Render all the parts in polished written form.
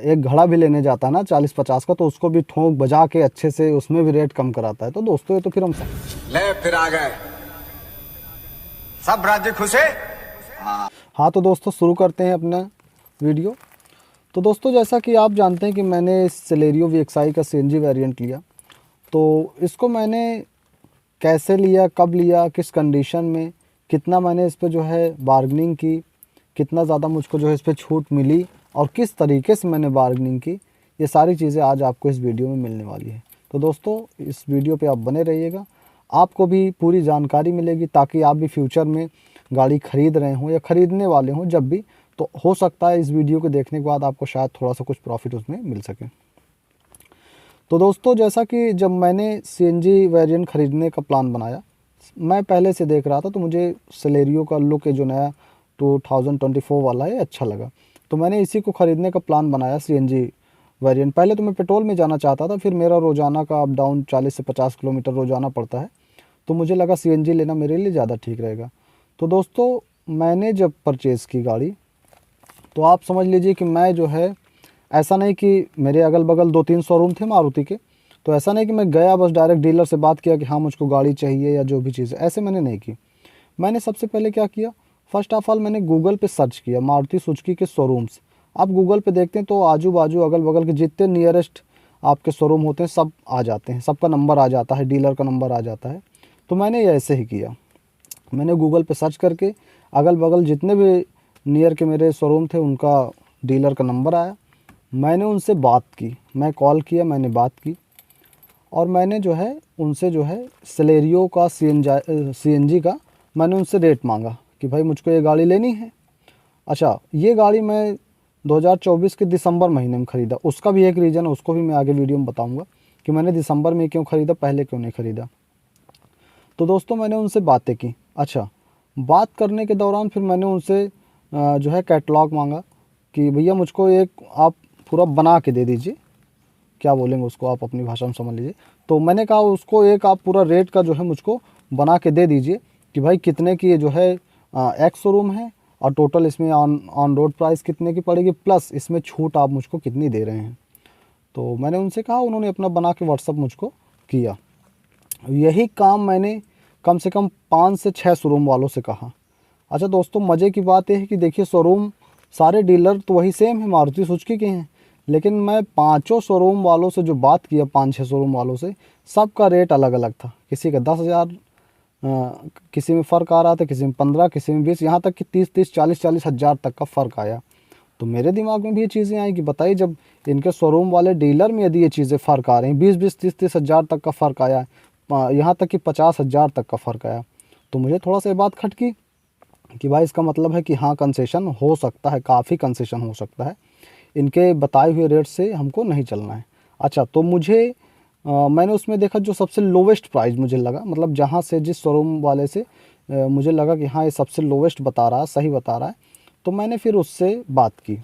एक घड़ा भी लेने जाता है ना 40-50 का, तो उसको भी ठोंक बजा के अच्छे से उसमें भी रेट कम कराता है। तो दोस्तों ये तो फिर हम ले फिर आ गए सब राज्य खुश है। हाँ तो दोस्तों शुरू करते हैं अपना वीडियो। तो दोस्तों जैसा कि आप जानते हैं कि मैंने सेलेरियो VXI का CNG वेरिएंट लिया। तो इसको मैंने कैसे लिया, कब लिया, किस कंडीशन में, कितना मैंने इस पर जो है बार्गेनिंग की, कितना ज़्यादा मुझको जो है इस पर छूट मिली और किस तरीके से मैंने बार्गेनिंग की, ये सारी चीज़ें आज आपको इस वीडियो में मिलने वाली है। तो दोस्तों इस वीडियो पे आप बने रहिएगा, आपको भी पूरी जानकारी मिलेगी ताकि आप भी फ्यूचर में गाड़ी ख़रीद रहे हों या ख़रीदने वाले हों जब भी, तो हो सकता है इस वीडियो को देखने के बाद आपको शायद थोड़ा सा कुछ प्रॉफिट उसमें मिल सके। तो दोस्तों जैसा कि जब मैंने CNG वेरिएंट ख़रीदने का प्लान बनाया, मैं पहले से देख रहा था तो मुझे सेलेरियो का लुक है जो नया 2024 वाला है अच्छा लगा। तो मैंने इसी को ख़रीदने का प्लान बनाया CNG वेरिएंट। पहले तो मैं पेट्रोल में जाना चाहता था, फिर मेरा रोज़ाना का अप डाउन 40 से 50 किलोमीटर रोज़ाना पड़ता है, तो मुझे लगा CNG लेना मेरे लिए ज़्यादा ठीक रहेगा। तो दोस्तों मैंने जब परचेज़ की गाड़ी, तो आप समझ लीजिए कि मैं जो है, ऐसा नहीं कि मेरे अगल बगल 2-3 शोरूम थे मारुति के, तो ऐसा नहीं कि मैं गया बस डायरेक्ट डीलर से बात किया कि हाँ मुझको गाड़ी चाहिए या जो भी चीज़ है, ऐसे मैंने नहीं की। मैंने सबसे पहले क्या किया, फ़र्स्ट ऑफ़ ऑल मैंने गूगल पे सर्च किया मारुति सुजुकी के शोरूम्स। आप गूगल पे देखते हैं तो आजू बाजू अगल बगल के जितने नियरेस्ट आपके शोरूम होते हैं सब आ जाते हैं, सबका नंबर आ जाता है, डीलर का नंबर आ जाता है। तो मैंने ये ऐसे ही किया, मैंने गूगल पे सर्च करके अगल बगल जितने भी नियर के मेरे शोरूम थे उनका डीलर का नंबर आया, मैंने उनसे बात की, मैं कॉल किया, मैंने बात की और मैंने जो है उनसे जो है सेलेरियो का CNG का मैंने उनसे रेट मांगा कि भाई मुझको ये गाड़ी लेनी है। अच्छा, ये गाड़ी मैं 2024 के दिसंबर महीने में ख़रीदा। उसका भी एक रीज़न है, उसको भी मैं आगे वीडियो में बताऊंगा कि मैंने दिसंबर में क्यों ख़रीदा, पहले क्यों नहीं ख़रीदा। तो दोस्तों मैंने उनसे बातें की। अच्छा, बात करने के दौरान फिर मैंने उनसे जो है कैटलॉग मांगा कि भैया मुझको एक आप पूरा बना के दे दीजिए, क्या बोलेंगे उसको आप अपनी भाषा में समझ लीजिए। तो मैंने कहा उसको एक आप पूरा रेट का जो है मुझको बना के दे दीजिए कि भाई कितने की ये जो है एक्स शोरूम है और टोटल इसमें ऑन रोड प्राइस कितने की पड़ेगी, प्लस इसमें छूट आप मुझको कितनी दे रहे हैं। तो मैंने उनसे कहा, उन्होंने अपना बना के व्हाट्सअप मुझको किया। यही काम मैंने कम से कम 5 से 6 शोरूम वालों से कहा। अच्छा दोस्तों मज़े की बात यह है कि देखिए शोरूम सारे डीलर तो वही सेम है, मारुति सुजुकी के हैं, लेकिन मैं 5 शोरूम वालों से जो बात किया, 5-6 शोरूम वालों से, सबका रेट अलग अलग था। किसी का 10,000 किसी में फ़र्क आ रहा था, किसी में 15, किसी में 20, यहाँ तक कि 30-30, 40-40 हज़ार तक का फ़र्क आया। तो मेरे दिमाग में भी ये चीज़ें आई कि बताइए जब इनके शोरूम वाले डीलर में यदि ये चीज़ें फ़र्क आ रही हैं, 20-20, 30-30 हज़ार तक का फ़र्क आया, यहाँ तक कि 50,000 तक का फ़र्क आया, तो मुझे थोड़ा सा ये बात खटकी कि भाई इसका मतलब है कि हाँ कंसेशन हो सकता है, काफ़ी कंसेशन हो सकता है, इनके बताए हुए रेट से हमको नहीं चलना है। अच्छा, तो मुझे मैंने उसमें देखा जो सबसे लोवेस्ट प्राइस मुझे लगा, मतलब जहाँ से जिस शोरूम वाले से मुझे लगा कि हाँ ये सबसे लोवेस्ट बता रहा है, सही बता रहा है, तो मैंने फिर उससे बात की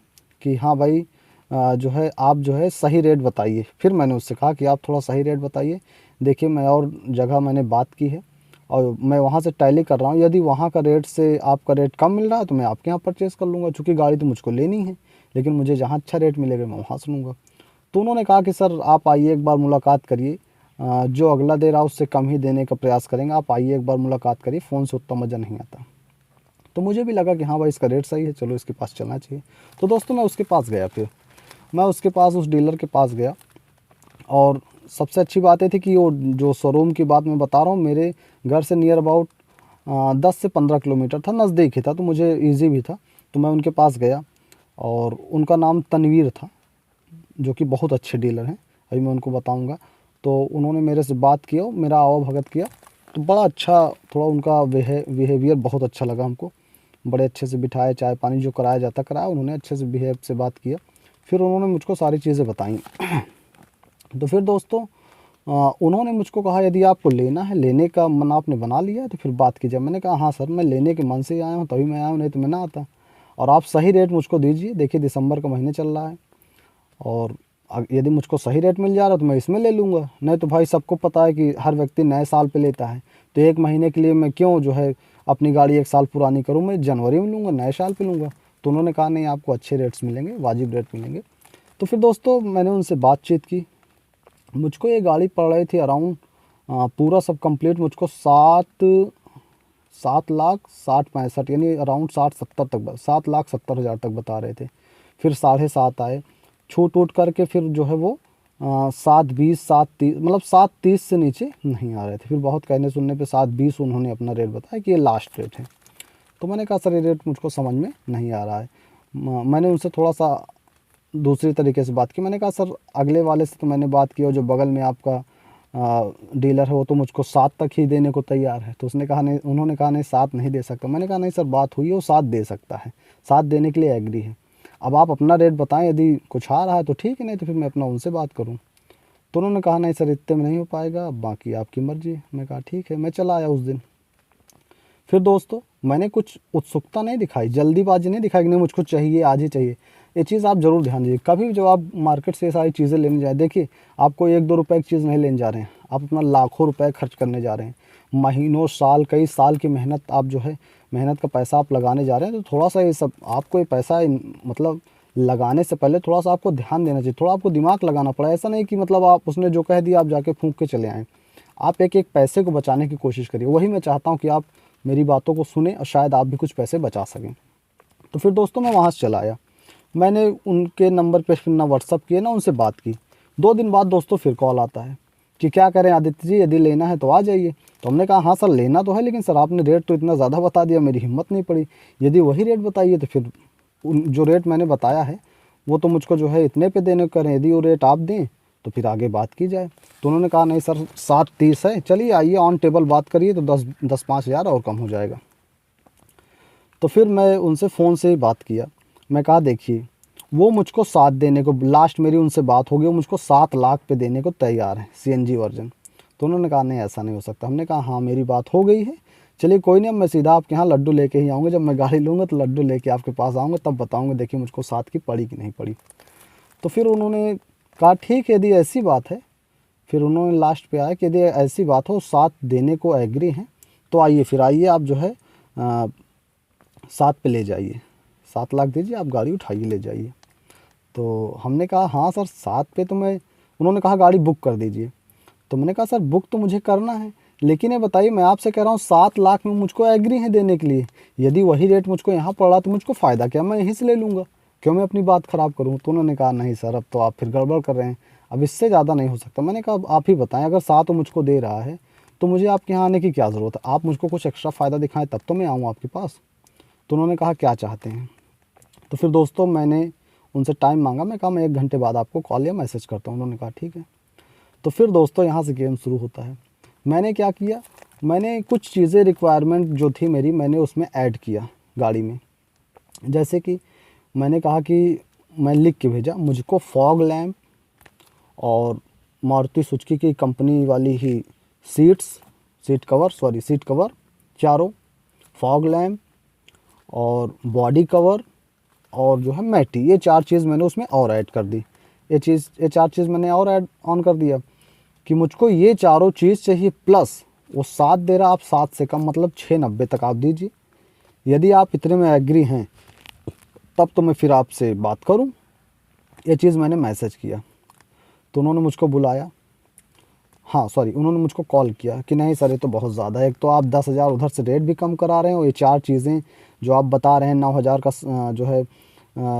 कि हाँ भाई जो है आप जो है सही रेट बताइए। फिर मैंने उससे कहा कि आप थोड़ा सही रेट बताइए, देखिए मैं और जगह मैंने बात की है और मैं वहाँ से टैली कर रहा हूँ, यदि वहाँ का रेट से आपका रेट कम मिल रहा है तो मैं आपके यहाँ परचेज़ कर लूँगा, चूँकि गाड़ी तो मुझको लेनी है, लेकिन मुझे जहाँ अच्छा रेट मिलेगा मैं वहाँ से लूँगा। तो उन्होंने कहा कि सर आप आइए एक बार मुलाकात करिए, जो अगला दे रहा है उससे कम ही देने का प्रयास करेंगे, आप आइए एक बार मुलाकात करिए, फ़ोन से उतना मज़ा नहीं आता। तो मुझे भी लगा कि हाँ भाई इसका रेट सही है, चलो इसके पास चलना चाहिए। तो दोस्तों मैं उसके पास गया, फिर मैं उसके पास उस डीलर के पास गया और सबसे अच्छी बात ये थी कि वो जो शोरूम की बात मैं बता रहा हूँ मेरे घर से नियर अबाउट 10 से 15 किलोमीटर था, नज़दीक ही था, तो मुझे ईजी भी था। तो मैं उनके पास गया और उनका नाम तनवीर था, जो कि बहुत अच्छे डीलर हैं, अभी मैं उनको बताऊंगा। तो उन्होंने मेरे से बात किया, मेरा आवा भगत किया, तो बड़ा अच्छा, थोड़ा उनका बिहेवियर बहुत अच्छा लगा हमको, बड़े अच्छे से बिठाए, चाय पानी जो कराया जाता कराया, उन्होंने अच्छे से बिहेव से बात किया, फिर उन्होंने मुझको सारी चीज़ें बताई। तो फिर दोस्तों उन्होंने मुझको कहा यदि आपको लेना है, लेने का मन आपने बना लिया है तो फिर बात कीजिए। मैंने कहा हाँ सर मैं लेने के मन से ही आया हूँ, तभी मैं आया हूँ, नहीं तो मैं ना आता। और आप सही रेट मुझको दीजिए, देखिए दिसंबर का महीने चल रहा है और यदि मुझको सही रेट मिल जा रहा है तो मैं इसमें ले लूँगा, नहीं तो भाई सबको पता है कि हर व्यक्ति नए साल पे लेता है, तो 1 महीने के लिए मैं क्यों जो है अपनी गाड़ी 1 साल पुरानी करूँ, मैं जनवरी में लूँगा, नए साल पे लूँगा। तो उन्होंने कहा नहीं आपको अच्छे रेट्स मिलेंगे, वाजिब रेट मिलेंगे। तो फिर दोस्तों मैंने उनसे बातचीत की। मुझको ये गाड़ी पड़ रही थी अराउंड पूरा सब कंप्लीट मुझको 7,60,65 यानी अराउंड 7,70,000 तक बता रहे थे। फिर 7.5 आए, छूट उठ करके फिर जो है वो 7.20 7.30 मतलब 7.30 से नीचे नहीं आ रहे थे। फिर बहुत कहने सुनने पे 7.20 उन्होंने अपना रेट बताया कि ये लास्ट रेट है। तो मैंने कहा सर ये रेट मुझको समझ में नहीं आ रहा है। मैंने उनसे थोड़ा सा दूसरी तरीके से बात की। मैंने कहा सर अगले वाले से तो मैंने बात की और जो बगल में आपका डीलर है वो तो मुझको 7 तक ही देने को तैयार है। तो उसने कहा नहीं, उन्होंने कहा नहीं 7 नहीं दे सकता। मैंने कहा नहीं सर बात हुई है, वो 7 दे सकता है, 7 देने के लिए एग्री है। अब आप अपना रेट बताएं, यदि कुछ आ रहा है तो ठीक है, नहीं तो फिर मैं अपना उनसे बात करूं। तो उन्होंने कहा नहीं सर इतने में नहीं हो पाएगा, बाकी आपकी मर्ज़ी है। मैं कहा ठीक है, मैं चला आया उस दिन। फिर दोस्तों मैंने कुछ उत्सुकता नहीं दिखाई, जल्दीबाजी नहीं दिखाई कि नहीं मुझको चाहिए आज ही चाहिए। ये चीज़ आप ज़रूर ध्यान दीजिए, कभी भी जब आप मार्केट से ये सारी चीज़ें लेने जाए, देखिए आपको 1-2 रुपए की चीज़ नहीं लेने जा रहे हैं, आप अपना लाखों रुपए खर्च करने जा रहे हैं। महीनों साल कई साल की मेहनत आप जो है मेहनत का पैसा आप लगाने जा रहे हैं। तो थोड़ा सा ये सब आपको ये पैसा मतलब लगाने से पहले थोड़ा सा आपको ध्यान देना चाहिए, थोड़ा आपको दिमाग लगाना पड़ा। ऐसा नहीं कि मतलब आप उसने जो कह दिया आप जाके फूंक के चले आएँ। आप एक एक पैसे को बचाने की कोशिश करिए। वही मैं चाहता हूँ कि आप मेरी बातों को सुने और शायद आप भी कुछ पैसे बचा सकें। तो फिर दोस्तों मैं वहाँ से चला आया। मैंने उनके नंबर पे फिर ना व्हाट्सअप किए ना उनसे बात की। 2 दिन बाद दोस्तों फिर कॉल आता है कि क्या करें आदित्य जी, यदि लेना है तो आ जाइए। तो हमने कहा हाँ सर लेना तो है, लेकिन सर आपने रेट तो इतना ज़्यादा बता दिया, मेरी हिम्मत नहीं पड़ी। यदि वही रेट बताइए तो फिर जो रेट मैंने बताया है वो तो मुझको जो है इतने पे देने को करें, यदि वो रेट आप दें तो फिर आगे बात की जाए। तो उन्होंने कहा नहीं सर 7.30 है, चलिए आइए ऑन टेबल बात करिए तो 10-5 हज़ार और कम हो जाएगा। तो फिर मैं उनसे फ़ोन से ही बात किया। मैं कहा देखिए वो मुझको 7 देने को, लास्ट मेरी उनसे बात हो गई, वो मुझको 7 लाख पे देने को तैयार है सीएनजी वर्जन। तो उन्होंने कहा नहीं ऐसा नहीं हो सकता। हमने कहा हाँ मेरी बात हो गई है, चलिए कोई नहीं, अब मैं सीधा आपके यहाँ लड्डू लेके ही आऊँगा। जब मैं गाड़ी लूँगा तो लड्डू लेके आपके पास आऊँगा, तब बताऊँगा देखिए मुझको 7 की पड़ी कि नहीं पड़ी। तो फिर उन्होंने कहा ठीक है यदि ऐसी बात है। फिर उन्होंने लास्ट पे आया कि यदि ऐसी बात हो 7 देने को एग्री हैं तो आइए, फिर आइए आप जो है 7 पे ले जाइए, 7 लाख दीजिए, आप गाड़ी उठाइए ले जाइए। तो हमने कहा हाँ सर 7 पे तो मैं, उन्होंने कहा गाड़ी बुक कर दीजिए। तो मैंने कहा सर बुक तो मुझे करना है, लेकिन ये बताइए मैं आपसे कह रहा हूँ 7 लाख में मुझको एग्री है देने के लिए। यदि वही रेट मुझको यहाँ पड़ा तो मुझको फ़ायदा क्या, मैं यहीं से ले लूँगा, क्यों मैं अपनी बात ख़राब करूँ। तो उन्होंने कहा नहीं सर अब तो आप फिर गड़बड़ कर रहे हैं, अब इससे ज़्यादा नहीं हो सकता। मैंने कहा अब आप ही बताएं, अगर 7 मुझको दे रहा है तो मुझे आपके यहाँ आने की क्या ज़रूरत है, आप मुझको कुछ एक्स्ट्रा फ़ायदा दिखाएं तब तो मैं आऊँ आपके पास। तो उन्होंने कहा क्या चाहते हैं। तो फिर दोस्तों मैंने उनसे टाइम मांगा, मैं कहा मैं 1 घंटे बाद आपको कॉल या मैसेज करता हूँ। उन्होंने कहा ठीक है। तो फिर दोस्तों यहाँ से गेम शुरू होता है। मैंने क्या किया, मैंने कुछ चीज़ें रिक्वायरमेंट जो थी मेरी, मैंने उसमें ऐड किया गाड़ी में। जैसे कि मैंने कहा कि मैं लिख के भेजा मुझको फॉग लैम्प और मारुति सुजुकी की कंपनी वाली ही सीट कवर चारों, फॉग लैम्प और बॉडी कवर और जो है मैटी, ये 4 चीज़ मैंने उसमें और ऐड कर दी। ये 4 चीज़ मैंने और ऐड ऑन कर दिया कि मुझको ये चारों चीज़ चाहिए, प्लस वो 7 दे रहा, आप 7 से कम मतलब 690 तक आप दीजिए। यदि आप इतने में एग्री हैं तब तो मैं फिर आपसे बात करूं। ये चीज़ मैंने मैसेज किया। तो उन्होंने मुझको बुलाया, उन्होंने मुझको कॉल किया कि नहीं सर ये तो बहुत ज़्यादा है, एक तो आप 10,000 उधर से रेट भी कम करा रहे हैं और ये 4 चीज़ें जो आप बता रहे हैं 9,000 का जो है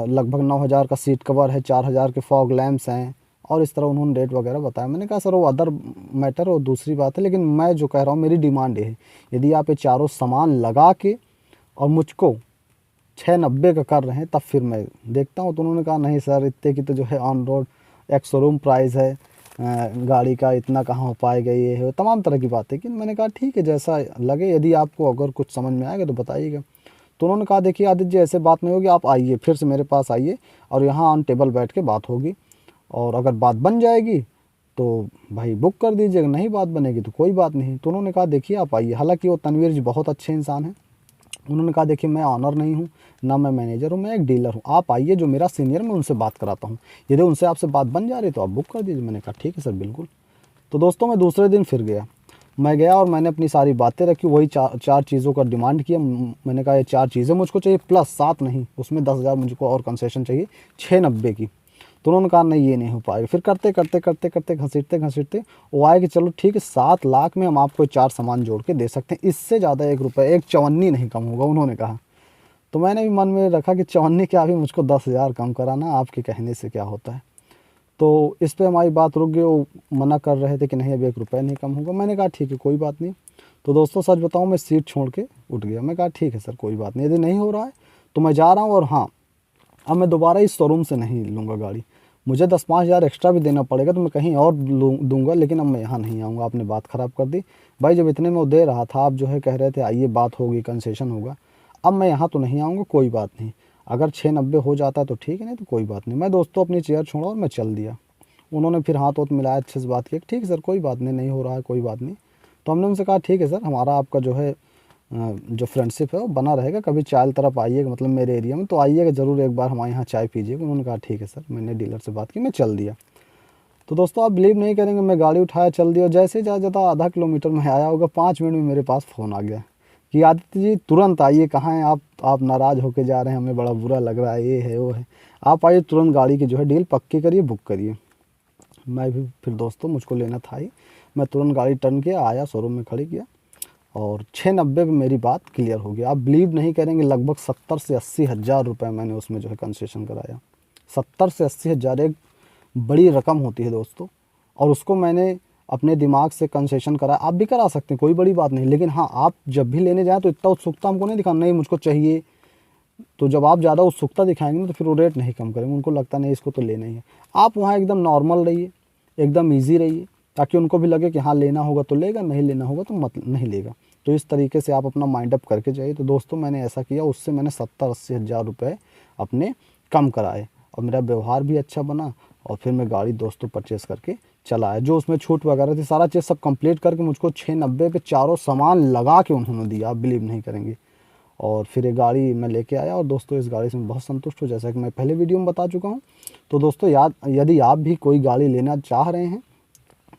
लगभग 9,000 का सीट कवर है, 4,000 के फॉग लैम्प्स हैं और इस तरह उन्होंने रेट वगैरह बताया। मैंने कहा सर वो अदर मैटर और दूसरी बात है, लेकिन मैं जो कह रहा हूँ मेरी डिमांड ये है, यदि आप ये चारों सामान लगा के और मुझको 690 का कर रहे हैं तब फिर मैं देखता हूँ। तो उन्होंने कहा नहीं सर इतने की तो जो है ऑन रोड एक शोरूम प्राइस है, गाड़ी का इतना कहाँ हो पाएगा, ये है तमाम तरह की बातें की। मैंने कहा ठीक है जैसा लगे, यदि आपको अगर कुछ समझ में आएगा तो बताइएगा। तो उन्होंने कहा देखिए आदित्य जी ऐसे बात नहीं होगी, आप आइए फिर से मेरे पास आइए और यहाँ ऑन टेबल बैठ के बात होगी, और अगर बात बन जाएगी तो भाई बुक कर दीजिएगा, नहीं बात बनेगी तो कोई बात नहीं। तो उन्होंने कहा देखिए आप आइए। हालांकि वो तनवीर जी बहुत अच्छे इंसान हैं। उन्होंने कहा देखिए मैं ऑनर नहीं हूँ, ना मैं मैनेजर हूँ, मैं एक डीलर हूँ, आप आइए जो मेरा सीनियर मैं उनसे बात कराता हूँ, यदि उनसे आपसे बात बन जा रही तो आप बुक कर दीजिए। मैंने कहा ठीक है सर बिल्कुल। तो दोस्तों मैं दूसरे दिन फिर गया, मैं गया और मैंने अपनी सारी बातें रखी, वही चार चीज़ों का डिमांड किया। मैंने कहा ये 4 चीज़ें मुझको चाहिए, प्लस 7 नहीं, उसमें 10,000 मुझको और कंसेशन चाहिए 690 की। तो उन्होंने कहा नहीं ये नहीं हो पाएगा। फिर करते करते करते करते घसीटते घसीटते वो आए कि चलो ठीक है 7 लाख में हम आपको 4 सामान जोड़ के दे सकते हैं, इससे ज़्यादा 1 रुपये, एक चवन्नी नहीं कम होगा उन्होंने कहा। तो मैंने भी मन में रखा कि चवन्नी क्या, अभी मुझको 10,000 कम कराना, आपके कहने से क्या होता है। तो इस पे हमारी बात रुक गई। वो मना कर रहे थे कि नहीं अब 1 रुपये नहीं कम होगा। मैंने कहा ठीक है कोई बात नहीं। तो दोस्तों सच बताऊं, मैं सीट छोड़ के उठ गया। मैं कहा ठीक है सर कोई बात नहीं, यदि नहीं हो रहा है तो मैं जा रहा हूँ। और हाँ, अब मैं दोबारा इस शोरूम से नहीं लूँगा गाड़ी। मुझे 10-5 हज़ार एक्स्ट्रा भी देना पड़ेगा तो मैं कहीं और दूंगा, लेकिन अब मैं यहाँ नहीं आऊँगा। आपने बात ख़राब कर दी भाई। जब इतने में वो दे रहा था, आप जो है कह रहे थे आइए बात होगी, कंसेशन होगा। अब मैं यहाँ तो नहीं आऊँगा, कोई बात नहीं। अगर 690 हो जाता है तो ठीक है, नहीं तो कोई बात नहीं। मैं दोस्तों अपनी चेयर छोड़ा और मैं चल दिया। उन्होंने फिर हाथ वोथ मिलाया, अच्छे से बात की, ठीक है सर कोई बात नहीं, नहीं हो रहा है कोई बात नहीं। तो हमने उनसे कहा ठीक है सर, हमारा आपका जो है जो फ्रेंडशिप है वो बना रहेगा। कभी चाय तरफ आइएगा, मतलब मेरे एरिया में तो आइएगा ज़रूर, एक बार हमारे यहाँ चाय पीजिएगा। उन्होंने कहा ठीक है सर। मैंने डीलर से बात की, मैं चल दिया। तो दोस्तों आप बिलीव नहीं करेंगे, मैं गाड़ी उठाया चल दिया। जैसे जाता आधा किलोमीटर में आया होगा, 5 मिनट में मेरे पास फ़ोन आ गया कि आदित्य जी तुरंत आइए, कहाँ हैं आप नाराज़ होके जा रहे हैं, हमें बड़ा बुरा लग रहा है, ये है वो है, आप आइए तुरंत गाड़ी की जो है डील पक्की करिए, बुक करिए। मैं भी फिर दोस्तों मुझको लेना था ही, मैं तुरंत गाड़ी टर्न किया, आया शोरूम में खड़ी किया और 690 में मेरी बात क्लियर हो गई। आप बिलीव नहीं करेंगे, लगभग 70 से 80 हज़ार रुपये मैंने उसमें जो है कंसेशन कराया। 70 से 80 हज़ार एक बड़ी रकम होती है दोस्तों, और उसको मैंने अपने दिमाग से कंसेशन कराया। आप भी करा सकते हैं, कोई बड़ी बात नहीं, लेकिन हाँ आप जब भी लेने जाएँ तो इतना उत्सुकता हमको नहीं दिखाना, नहीं मुझको चाहिए। तो जब आप ज़्यादा उत्सुकता दिखाएंगे ना तो फिर वो रेट नहीं कम करेंगे, उनको लगता नहीं इसको तो लेना ही है। आप वहाँ एकदम नॉर्मल रहिए, एकदम ईजी रहिए, ताकि उनको भी लगे कि हाँ लेना होगा तो लेगा, नहीं लेना होगा तो मत नहीं लेगा। तो इस तरीके से आप अपना माइंड अप करके जाइए। तो दोस्तों मैंने ऐसा किया, उससे मैंने 70-80 हज़ार रुपये अपने कम कराए और मेरा व्यवहार भी अच्छा बना। और फिर मैं गाड़ी दोस्तों परचेस करके चला आया। जो उसमें छूट वगैरह थी सारा चीज़ सब कंप्लीट करके मुझको 690 पे चारों सामान लगा के उन्होंने दिया, आप बिलीव नहीं करेंगे। और फिर ये गाड़ी मैं लेके आया और दोस्तों इस गाड़ी से मैं बहुत संतुष्ट हूँ, जैसा कि मैं पहले वीडियो में बता चुका हूँ। तो दोस्तों यदि आप भी कोई गाड़ी लेना चाह रहे हैं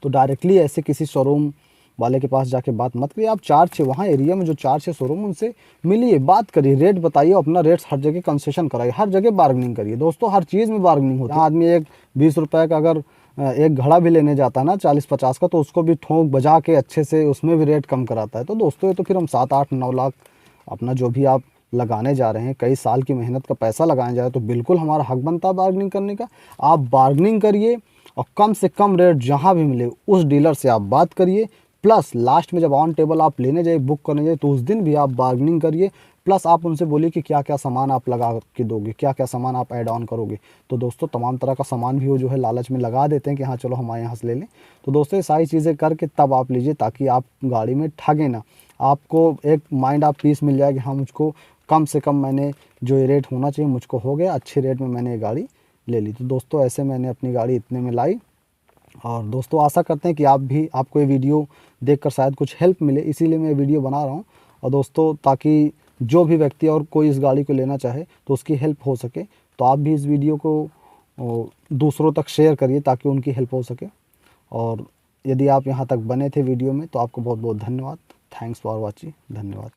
तो डायरेक्टली ऐसे किसी शोरूम वाले के पास जाके बात मत करिए। आप 4-6 वहाँ एरिया में जो 4-6 शोरूम उनसे मिलिए, बात करिए, रेट बताइए, अपना रेट्स हर जगह कंसेशन कराइए, हर जगह बार्गेनिंग करिए। दोस्तों हर चीज़ में बार्गेनिंग होती है। आदमी एक 20 रुपये का अगर एक घड़ा भी लेने जाता है ना 40-50 का, तो उसको भी ठोंक बजा के अच्छे से उसमें भी रेट कम कराता है। तो दोस्तों ये तो फिर हम 7-8-9 लाख अपना जो भी आप लगाने जा रहे हैं, कई साल की मेहनत का पैसा लगाने जा रहे हैं, तो बिल्कुल हमारा हक बनता है बार्गेनिंग करने का। आप बार्गेनिंग करिए और कम से कम रेट जहाँ भी मिले उस डीलर से आप बात करिए। प्लस लास्ट में जब ऑन टेबल आप लेने जाइए, बुक करने जाइए, तो उस दिन भी आप बार्गेनिंग करिए। प्लस आप उनसे बोलिए कि क्या क्या सामान आप लगा के दोगे, क्या क्या सामान आप ऐड ऑन करोगे। तो दोस्तों तमाम तरह का सामान भी वो जो है लालच में लगा देते हैं कि हाँ चलो हमारे यहाँ से ले लें। तो दोस्तों ये सारी चीज़ें करके तब आप लीजिए, ताकि आप गाड़ी में ठगे ना। आपको एक माइंड आप पीस मिल जाए कि हाँ मुझको कम से कम मैंने जो ये रेट होना चाहिए मुझको हो गया, अच्छे रेट में मैंने ये गाड़ी ले ली। तो दोस्तों ऐसे मैंने अपनी गाड़ी इतने में लाई। और दोस्तों आशा करते हैं कि आपको ये वीडियो देखकर शायद कुछ हेल्प मिले, इसीलिए मैं ये वीडियो बना रहा हूँ। और दोस्तों ताकि जो भी व्यक्ति और कोई इस गाड़ी को लेना चाहे तो उसकी हेल्प हो सके, तो आप भी इस वीडियो को दूसरों तक शेयर करिए ताकि उनकी हेल्प हो सके। और यदि आप यहाँ तक बने थे वीडियो में तो आपको बहुत बहुत धन्यवाद। Thanks for watching. धन्यवाद।